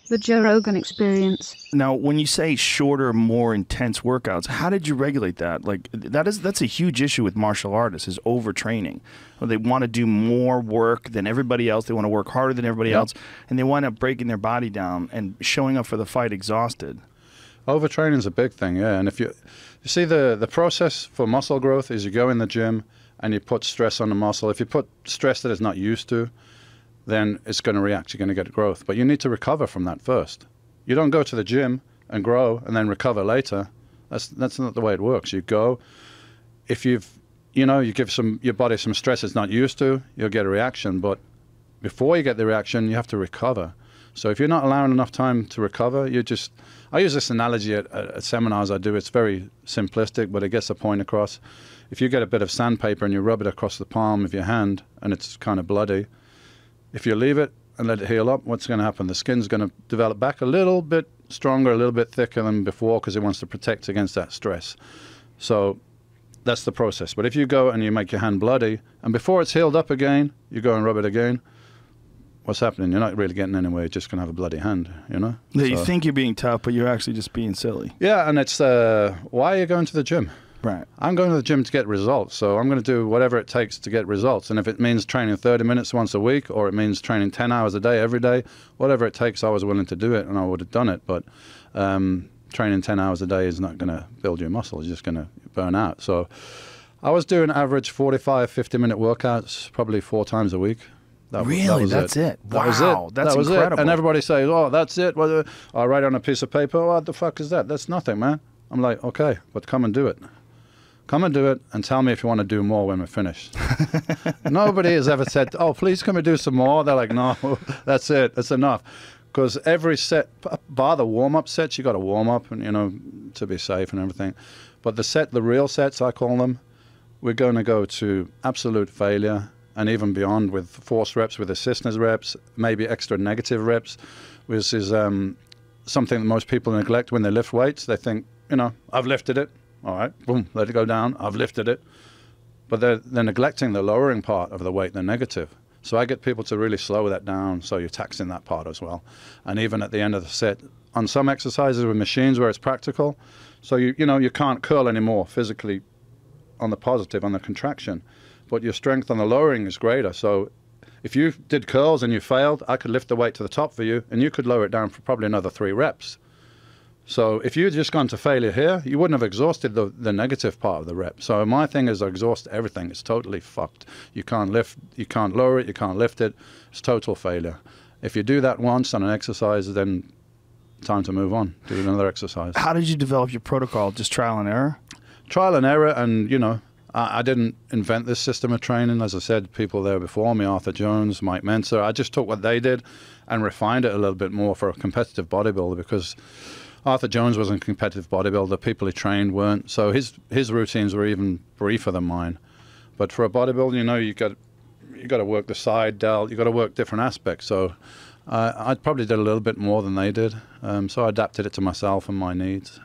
The Joe Rogan Experience. Now, when you say shorter, more intense workouts, how did you regulate that? Like, that's a huge issue with martial artists, is overtraining. They want to do more work than everybody else. They want to work harder than everybody else, and they wind up breaking their body down and showing up for the fight exhausted. Overtraining is a big thing, yeah. And if you see the process for muscle growth is you go in the gym and you put stress on the muscle. If you put stress that it's not used to, then it's going to react. You're going to get growth. But you need to recover from that first. You don't go to the gym and grow and then recover later. That's not the way it works. You go, if you give your body some stress it's not used to, you'll get a reaction. But before you get the reaction, you have to recover. So if you're not allowing enough time to recover, I use this analogy at seminars I do. It's very simplistic, but it gets the point across. If you get a bit of sandpaper and you rub it across the palm of your hand and it's kind of bloody, if you leave it and let it heal up, what's going to happen? The skin's going to develop back a little bit stronger, a little bit thicker than before because it wants to protect against that stress. So that's the process. But if you go and you make your hand bloody, and before it's healed up again, you go and rub it again, what's happening? You're not really getting anywhere. You're just going to have a bloody hand, you know? Yeah, you think you're being tough, but you're actually just being silly. Yeah, and it's, why are you going to the gym? Right. I'm going to the gym to get results, so I'm going to do whatever it takes to get results. And if it means training 30 minutes once a week, or it means training 10 hours a day every day, whatever it takes, I was willing to do it, and I would have done it. But training 10 hours a day is not going to build your muscle. You're just going to burn out. So I was doing average 45, 50-minute workouts, probably 4 times a week. Really? That's it? Wow, that was it. That's that was incredible. It. And everybody says, oh, that's it. Well, I write on a piece of paper, what the fuck is that? That's nothing, man. I'm like, okay, but come and do it. Come and do it and tell me if you want to do more when we're finished. Nobody has ever said, oh, please come and do some more. They're like, no, that's it. That's enough. Because every set, bar the warm-up sets, you got to warm up and, to be safe and everything. But the real sets, I call them, we're going to go to absolute failure and even beyond with force reps, with assistance reps, maybe extra negative reps, which is something that most people neglect when they lift weights. They think, I've lifted it. All right, boom, let it go down. I've lifted it. But they're neglecting the lowering part of the weight, the negative. So I get people to really slow that down, so you're taxing that part as well. And even at the end of the set, on some exercises with machines where it's practical, so you can't curl anymore physically on the positive, on the contraction, but your strength on the lowering is greater. So if you did curls and you failed, I could lift the weight to the top for you, and you could lower it down for probably another 3 reps. So if you'd just gone to failure here, you wouldn't have exhausted the negative part of the rep. So my thing is exhaust everything. It's totally fucked. You can't lift, you can't lower it, you can't lift it. It's total failure. If you do that once on an exercise, then time to move on, do another exercise. How did you develop your protocol? Just trial and error? Trial and error, and I didn't invent this system of training. As I said, people there before me, Arthur Jones, Mike Menser, I just took what they did and refined it a little bit more for a competitive bodybuilder, because Arthur Jones wasn't a competitive bodybuilder. People he trained weren't. So his routines were even briefer than mine. But for a bodybuilder, you got to work the side delt. You got to work different aspects. So I probably did a little bit more than they did. So I adapted it to myself and my needs.